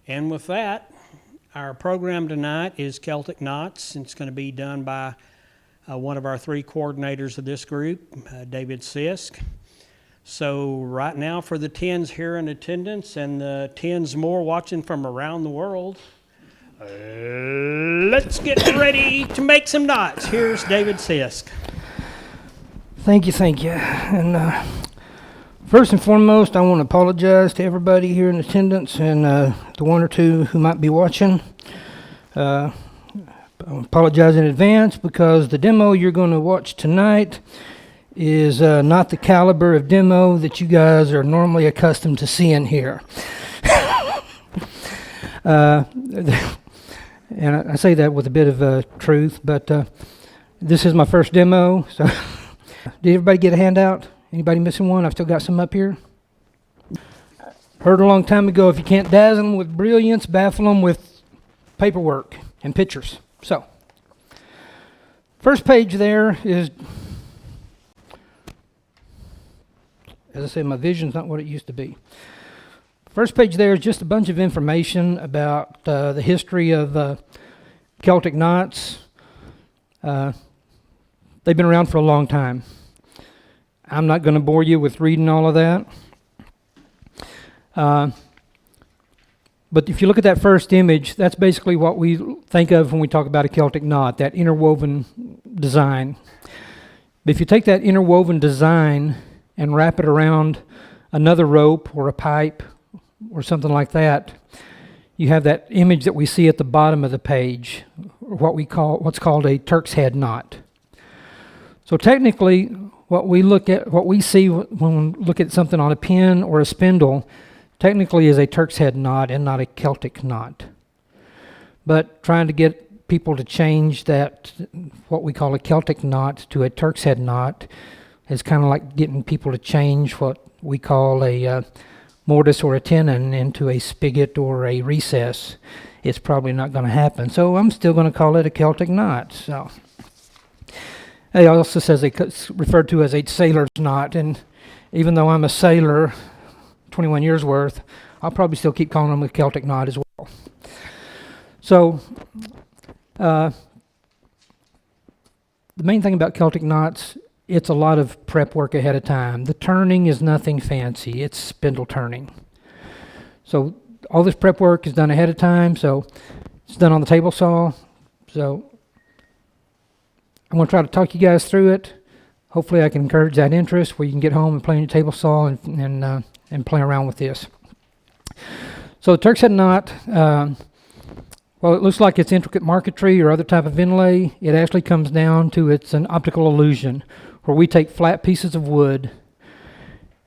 And with that, our program tonight is Celtic Knots, and it's going to be done by one of our three coordinators of this group, David Sisk. So right now for the 10s here in attendance and the 10s more watching from around the world, let's get ready to make some knots. Here's David Sisk. Thank you. And first and foremost, I want to apologize to everybody here in attendance and the one or two who might be watching. I apologize in advance because the demo you're going to watch tonight is not the caliber of demo that you guys are normally accustomed to seeing here. And I say that with a bit of truth, but this is my first demo. So, did everybody get a handout? Anybody missing one? I've still got some up here. Heard a long time ago, if you can't dazzle them with brilliance, baffle them with paperwork and pictures. So, first page there is, as I say, my vision's not what it used to be. First page there is just a bunch of information about the history of Celtic knots. They've been around for a long time. I'm not going to bore you with reading all of that. But if you look at that first image, that's basically what we think of when we talk about a Celtic knot, that interwoven design. But if you take that interwoven design and wrap it around another rope or a pipe or something like that, you have that image that we see at the bottom of the page, or what's called a Turk's head knot. So technically, what we see when we look at something on a pin or a spindle, technically is a Turk's head knot and not a Celtic knot. But trying to get people to change that, what we call a Celtic knot, to a Turk's head knot, is kind of like getting people to change what we call a mortise or a tenon into a spigot or a recess. It's probably not going to happen. So I'm still going to call it a Celtic knot. So it also says it's referred to as a sailor's knot, and even though I'm a sailor, 21 years worth, I'll probably still keep calling them a Celtic knot as well. So the main thing about Celtic knots, it's a lot of prep work ahead of time. The turning is nothing fancy. It's spindle turning. So all this prep work is done ahead of time, so it's done on the table saw. So I'm going to try to talk you guys through it. Hopefully I can encourage that interest where you can get home and play on your table saw and play around with this. So the Turk's head knot, well, it looks like it's intricate marquetry or other type of inlay. It actually comes down to it's an optical illusion where we take flat pieces of wood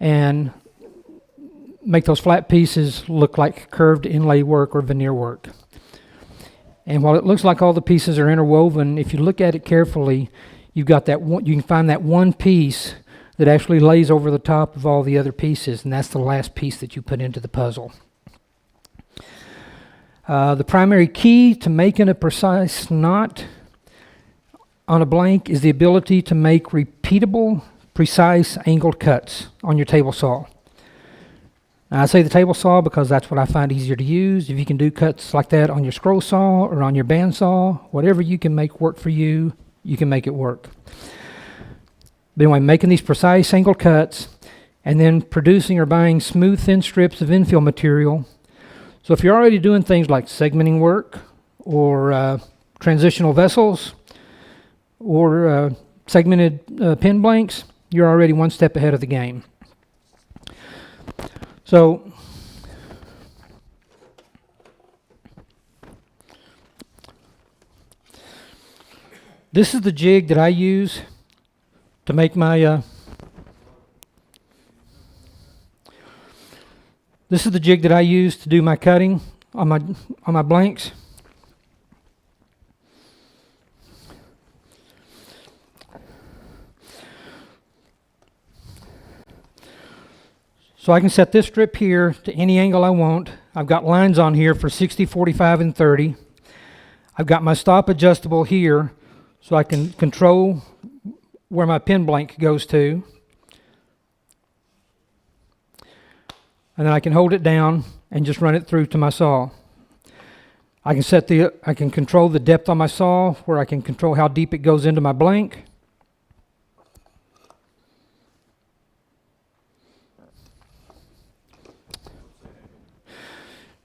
and make those flat pieces look like curved inlay work or veneer work. And while it looks like all the pieces are interwoven, if you look at it carefully, you've got that one, you can find that one piece that actually lays over the top of all the other pieces, and that's the last piece that you put into the puzzle. The primary key to making a precise knot on a blank is the ability to make repeatable, precise angled cuts on your table saw. Now, I say the table saw because that's what I find easier to use. If you can do cuts like that on your scroll saw or on your band saw, whatever you can make work for you, you can make it work. But anyway, making these precise angled cuts and then producing or buying smooth, thin strips of infill material. So if you're already doing things like segmenting work or transitional vessels or segmented pin blanks, you're already one step ahead of the game. So this is the jig that I use to make my this is the jig that I use to do my cutting on my blanks. So I can set this strip here to any angle I want. I've got lines on here for 60, 45, and 30. I've got my stop adjustable here so I can control where my pin blank goes to. And then I can hold it down and just run it through to my saw. I can control the depth on my saw, where I can control how deep it goes into my blank.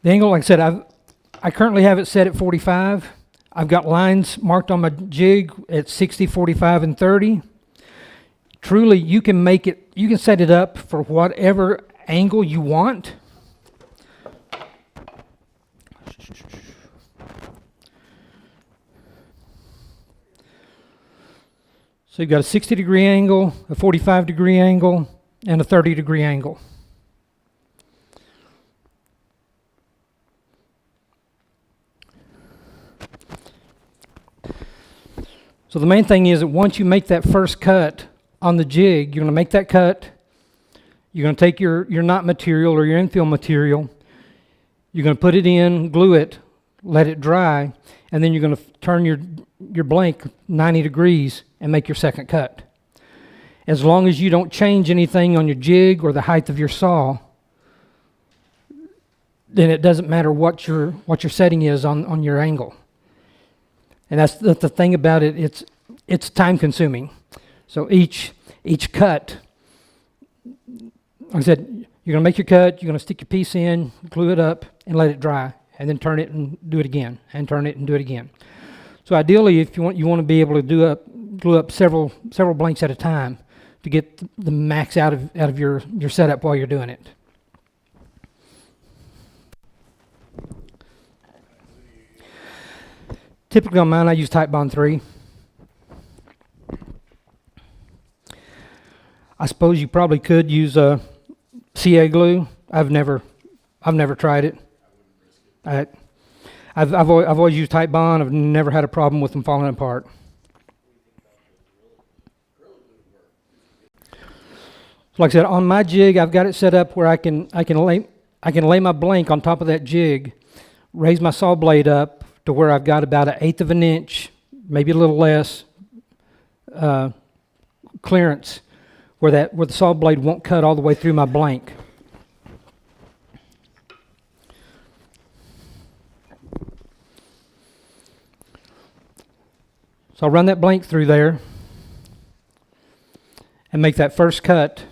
The angle, like I said, I currently have it set at 45. I've got lines marked on my jig at 60, 45, and 30. Truly, you can set it up for whatever angle you want. So you've got a 60-degree angle, a 45-degree angle, and a 30-degree angle. So the main thing is that once you make that first cut on the jig, you're going to make that cut. You're going to take your knot material or your infill material. You're going to put it in, glue it, let it dry, and then you're going to turn your blank 90 degrees and make your second cut. As long as you don't change anything on your jig or the height of your saw, then it doesn't matter what your setting is on your angle. And that's the thing about it. It's time consuming. So each cut, like I said, you're going to make your cut. You're going to stick your piece in, glue it up, and let it dry, and then turn it and do it again, and turn it and do it again. So ideally, if you want to be able to glue up several blanks at a time to get the max out of your setup while you're doing it. Typically on mine, I use Type Bond 3. I suppose you probably could use a CA glue. I've never tried it. I've always used Type Bond. I've never had a problem with them falling apart. So like I said, on my jig, I've got it set up where I can lay my blank on top of that jig, raise my saw blade up to where I've got about 1/8 of an inch, maybe a little less, clearance, where the saw blade won't cut all the way through my blank. So I'll run that blank through there and make that first cut,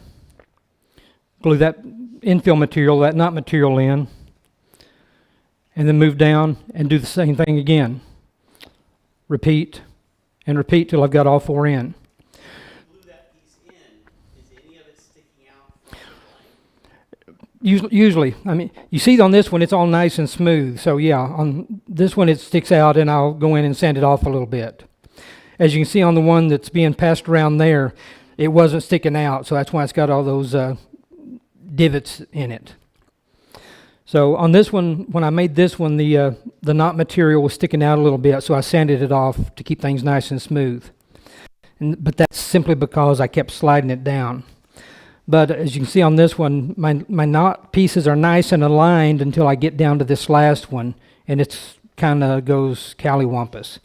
glue that infill material, that knot material in, and then move down and do the same thing again. Repeat and repeat till I've got all 4 in. Glue that piece in, is any of it sticking out from the blank? Usually, I mean, you see on this one it's all nice and smooth. So yeah, on this one it sticks out, and I'll go in and sand it off a little bit. As you can see on the one that's being passed around there, it wasn't sticking out, so that's why it's got all those divots in it. So on this one, when I made this one, the knot material was sticking out a little bit, so I sanded it off to keep things nice and smooth. But that's simply because I kept sliding it down. But as you can see on this one, my knot pieces are nice and aligned until I get down to this last one, and it's kind of goes callywumpus.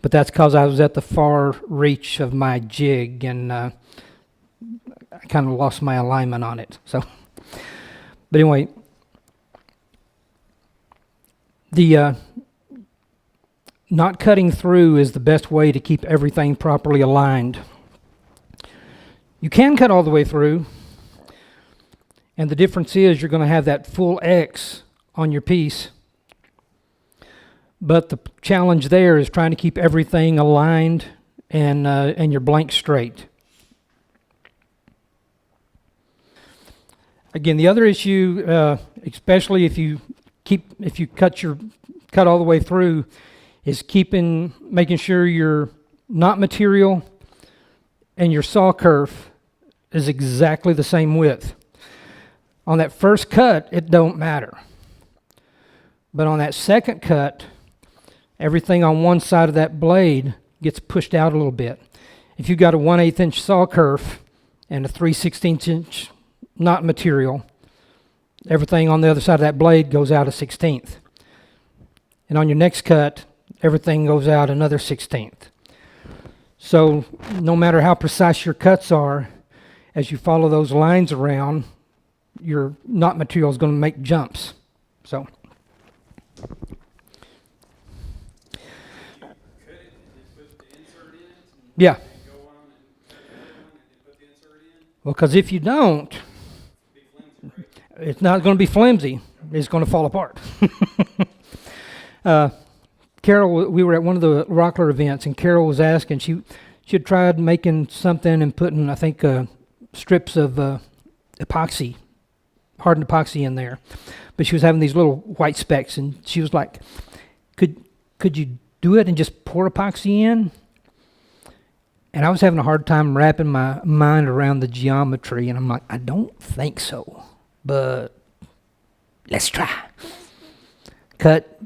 But that's because I was at the far reach of my jig, and I kind of lost my alignment on it. So, but anyway, the not cutting through is the best way to keep everything properly aligned. You can cut all the way through, and the difference is you're going to have that full X on your piece. But the challenge there is trying to keep everything aligned and your blank straight. Again, the other issue, especially if you cut all the way through, is making sure your knot material and your saw kerf is exactly the same width. On that first cut, it don't matter. But on that second cut, everything on one side of that blade gets pushed out a little bit. If you've got a 1/8 inch saw kerf and a 3/16 inch knot material, everything on the other side of that blade goes out a 1/16. And on your next cut, everything goes out another 1/16. So no matter how precise your cuts are, as you follow those lines around, your knot material is going to make jumps. So Yeah. and go on and cut another one and then put the insert in? Well, because if you don't, Be flimsy, right? it's not going to be flimsy. It's going to fall apart. Carol, we were at one of the Rockler events, and Carol was asking, she had tried making something and putting, I think, strips of epoxy, hardened epoxy in there. But she was having these little white specks, and she was like, could you do it and just pour epoxy in? And I was having a hard time wrapping my mind around the geometry, and I'm like, I don't think so, but let's try. Cut.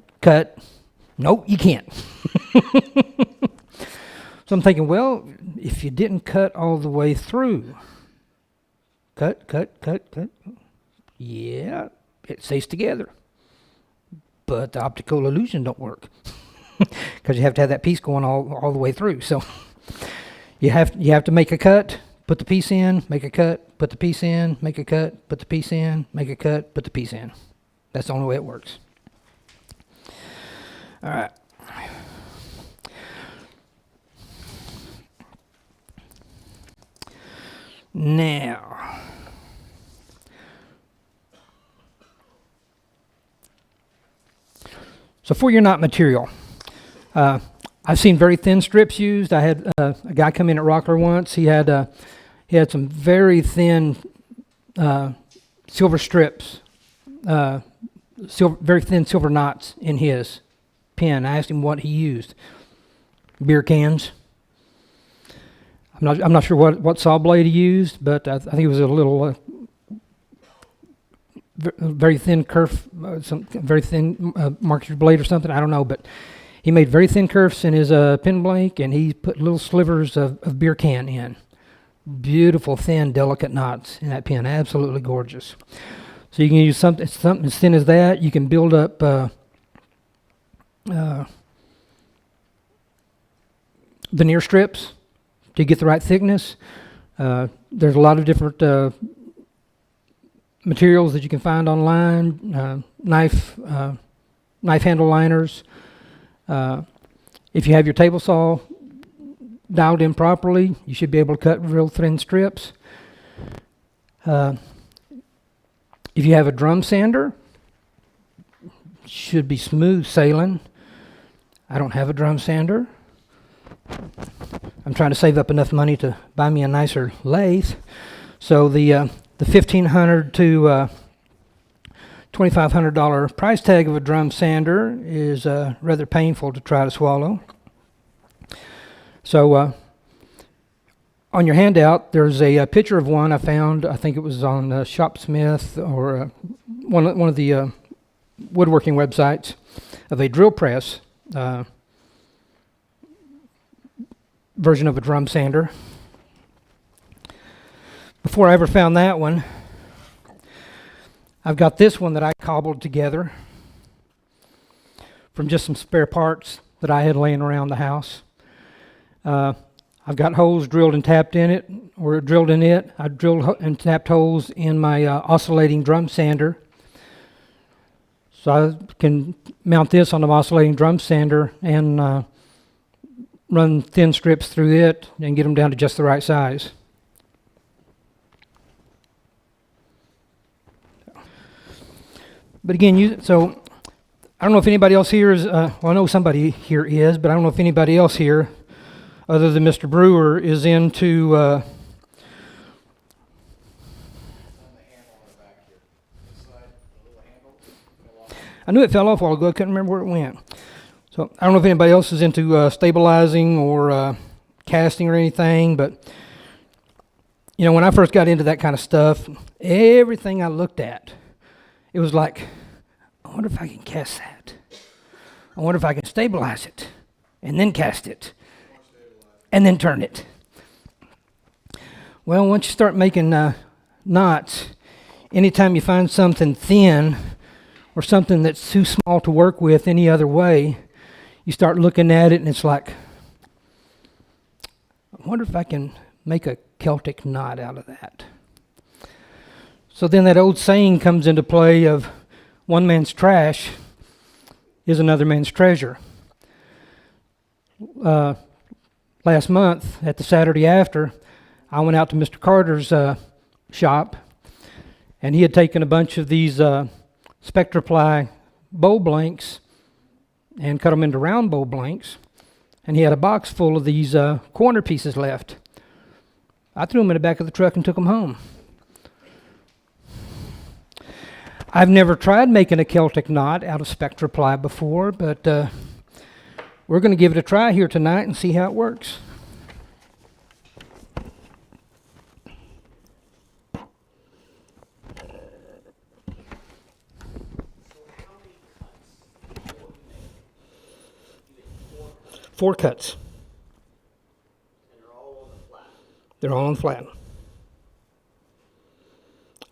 Nope, you can't. So I'm thinking, well, if you didn't cut all the way through, cut. Yeah, it stays together. But the optical illusion don't work. Because you have to have that piece going all the way through. So you have to make a cut, put the piece in, make a cut, put the piece in, make a cut, put the piece in, make a cut, put the piece in. That's the only way it works. All right. Now, so for your knot material, I've seen very thin strips used. I had a guy come in at Rockler once. He had some very thin silver strips, very thin silver knots in his pen. I asked him what he used. Beer cans. I'm not sure what saw blade he used, but I think it was a little very thin kerf, some very thin marker blade or something. I don't know, but he made very thin kerfs in his pen blank, and he put little slivers of beer can in. Beautiful, thin, delicate knots in that pen. Absolutely gorgeous. So you can use something as thin as that. You can build up veneer strips to get the right thickness. There's a lot of different materials that you can find online. Knife handle liners. If you have your table saw dialed in properly, you should be able to cut real thin strips. If you have a drum sander, should be smooth sailing. I don't have a drum sander. I'm trying to save up enough money to buy me a nicer lathe. So the $1,500 to $2,500 price tag of a drum sander is rather painful to try to swallow. So on your handout, there's a picture of one I found. I think it was on Shopsmith or one of the woodworking websites of a drill press version of a drum sander. Before I ever found that one, I've got this one that I cobbled together from just some spare parts that I had laying around the house. I've got holes drilled and tapped in it, or drilled in it. I drilled and tapped holes in my oscillating drum sander. So I can mount this on an oscillating drum sander and run thin strips through it and get them down to just the right size. But again, so I don't know if anybody else here is, well, I know somebody here is, but I don't know if anybody else here, other than Mr. Brewer, is into I knew it fell off a while ago. I couldn't remember where it went. So I don't know if anybody else is into stabilizing or casting or anything, but you know, when I first got into that kind of stuff, everything I looked at, it was like, I wonder if I can cast that. I wonder if I can stabilize it, and then cast it, and then turn it. Well, once you start making knots, anytime you find something thin or something that's too small to work with any other way, you start looking at it and it's like, I wonder if I can make a Celtic knot out of that. So then that old saying comes into play of one man's trash is another man's treasure. last month at the Saturday after, I went out to Mr. Carter's shop, and he had taken a bunch of these Spectraply bowl blanks and cut them into round bowl blanks, and he had a box full of these corner pieces left. I threw them in the back of the truck and took them home. I've never tried making a Celtic knot out of Spectraply before, but we're going to give it a try here tonight and see how it works. Four cuts. And they're all on the flat. They're all on flat.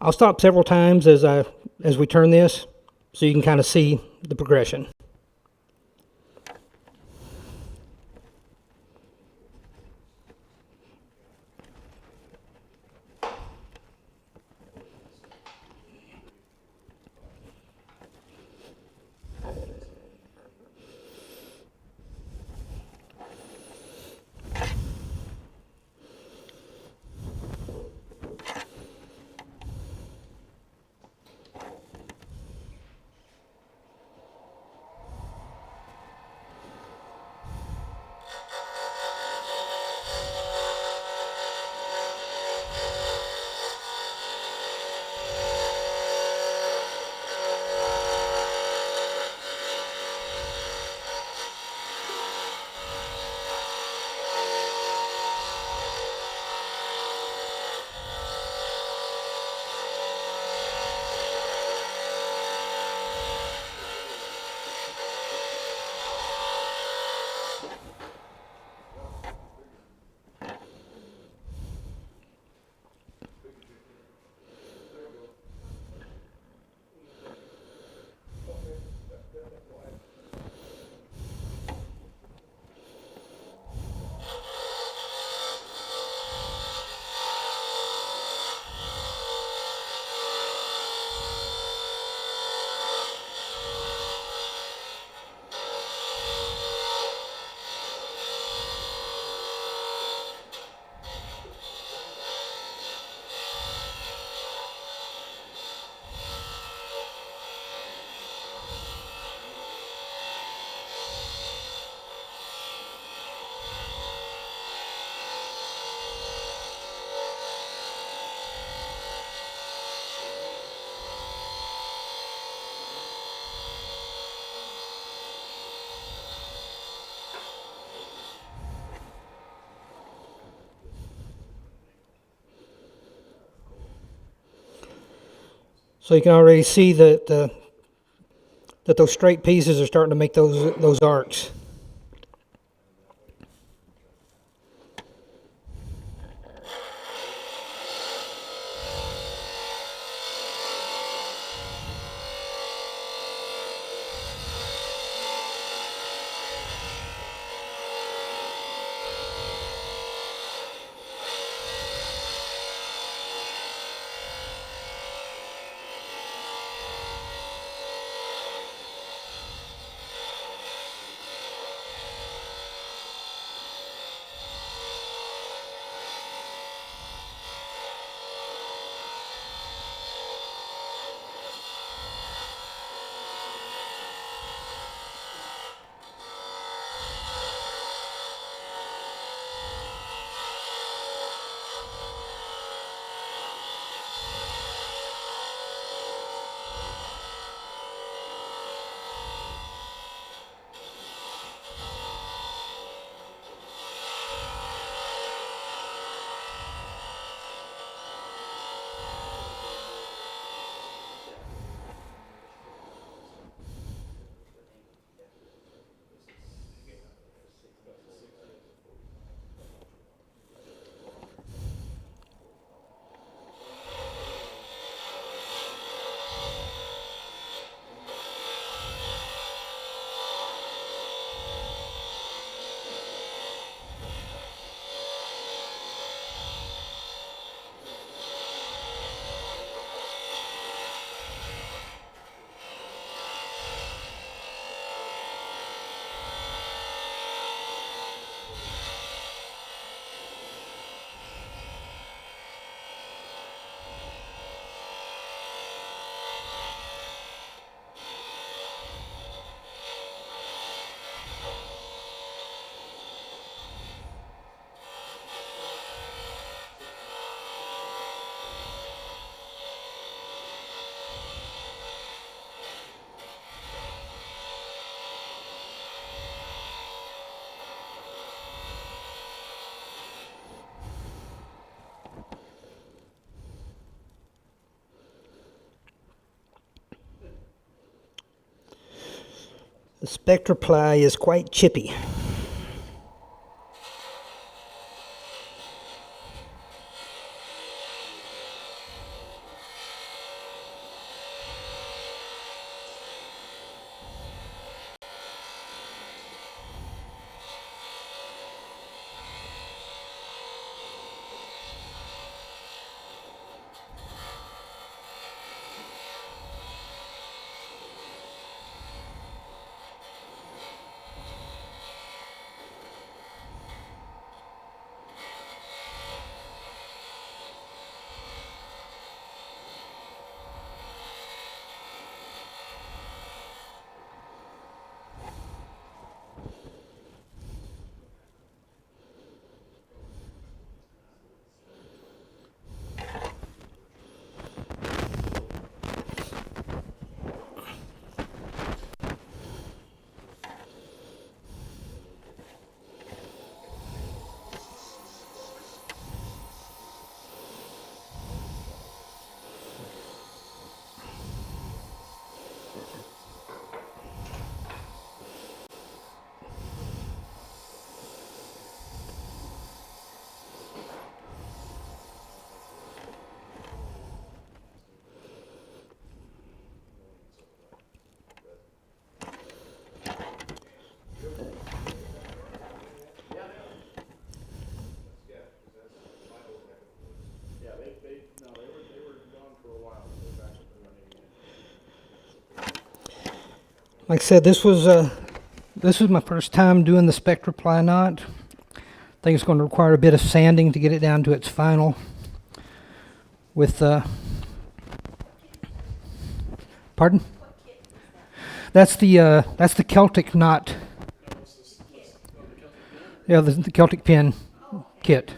I'll stop several times as we turn this, so you can kind of see the progression. So you can already see that that those straight pieces are starting to make those arcs. The Spectraply is quite chippy. Like I said, this was my first time doing the Spectraply knot. I think it's going to require a bit of sanding to get it down to its final. With pardon? That's the Celtic knot. Yeah, the Celtic pin kit.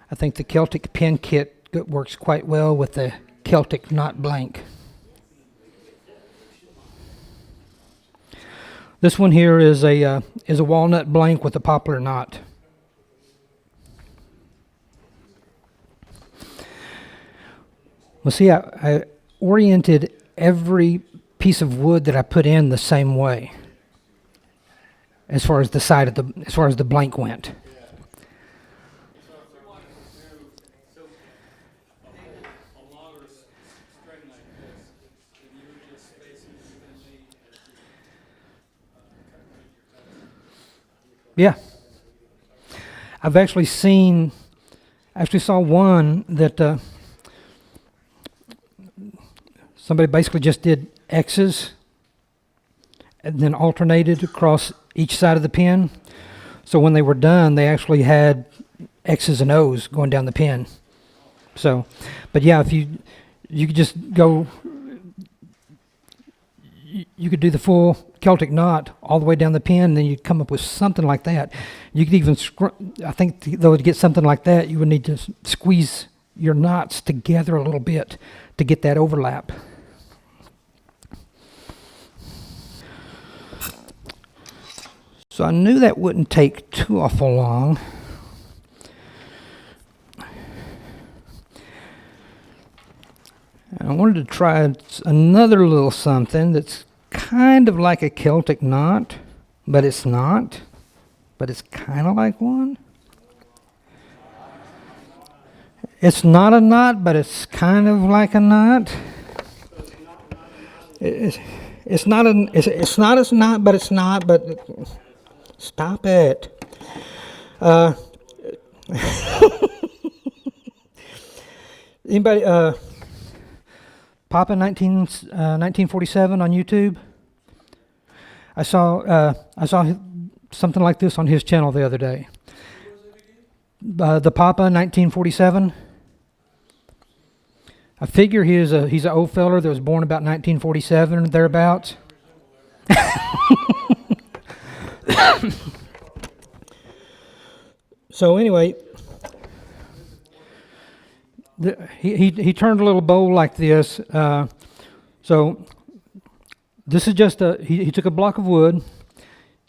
I think the Celtic pin kit works quite well with the Celtic knot blank. This one here is a walnut blank with a poplar knot. Well, see, I oriented every piece of wood that I put in the same way, as far as the blank went. Yeah, I've actually saw one that somebody basically just did X's and then alternated across each side of the pin. So when they were done, they actually had X's and O's going down the pin. So, but yeah, if you could just go, you could do the full Celtic knot all the way down the pin, and then you'd come up with something like that. You could even, I think, though, to get something like that, you would need to squeeze your knots together a little bit to get that overlap. So I knew that wouldn't take too awful long. And I wanted to try another little something that's kind of like a Celtic knot, but it's not. But it's kind of like one. It's not a knot, but it's kind of like a knot. It's not a knot, but it's not. But stop it. Anybody? Papa 1947 on YouTube. I saw something like this on his channel the other day. The Papa 1947. I figure he's an old feller that was born about 1947 thereabouts. So anyway, he turned a little bowl like this. So this is just he took a block of wood,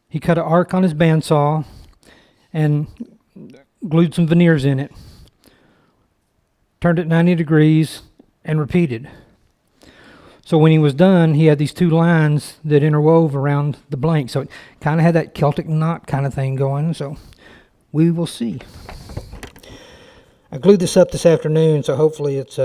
he cut an arc on his bandsaw, and glued some veneers in it. turned it 90 degrees, and repeated. So when he was done, he had these two lines that interwove around the blank. So it kind of had that Celtic knot kind of thing going. So we will see. I glued this up this afternoon, so hopefully it's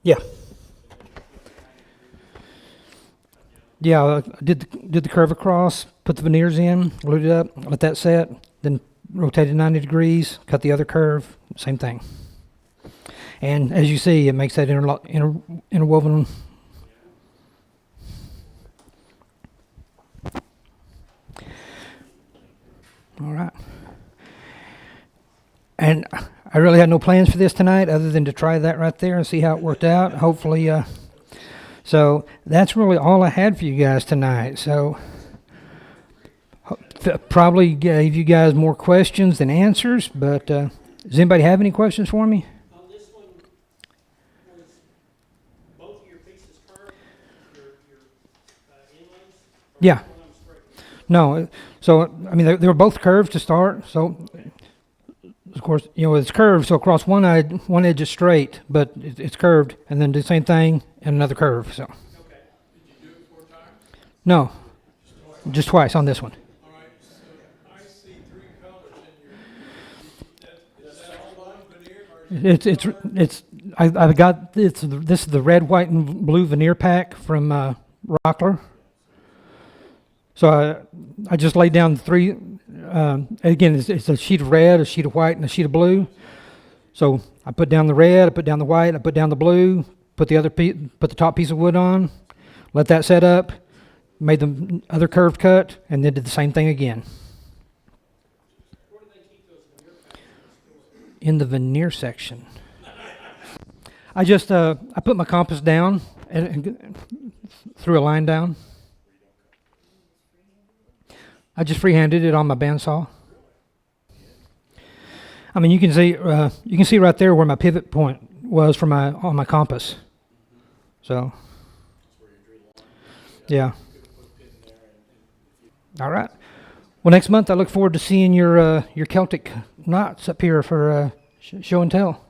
yeah. Yeah, I did the curve across, put the veneers in, glued it up, let that set, then rotated 90 degrees, cut the other curve, same thing. And as you see, it makes that interwoven. All right. And I really had no plans for this tonight other than to try that right there and see how it worked out. Hopefully, so that's really all I had for you guys tonight. So probably gave you guys more questions than answers, but does anybody have any questions for me? On this one, was both of your pieces curved, your inlays? Or Yeah. one of them straight? No, so I mean they were both curved to start. So of course, you know, it's curved. So across one edge is straight, but it's curved, and then do the same thing and another curve. So Okay. Did you do it 4 times? no, just twice on this one. All right, so I see 3 colors in your, is that all one veneer or is it It's I got this is the red, white, and blue veneer pack from Rockler. So I just laid down 3. Again, it's a sheet of red, a sheet of white, and a sheet of blue. So I put down the red, I put down the white, I put down the blue, put the top piece of wood on, let that set up, made the other curved cut, and then did the same thing again. Where do they keep those veneer packs in the store? In the veneer section, I just I put my compass down and threw a line down. I just freehanded it on my bandsaw. I mean, you can see right there where my pivot point was on my compass. So, yeah. All right. Well, next month I look forward to seeing your Celtic knots up here for show and tell.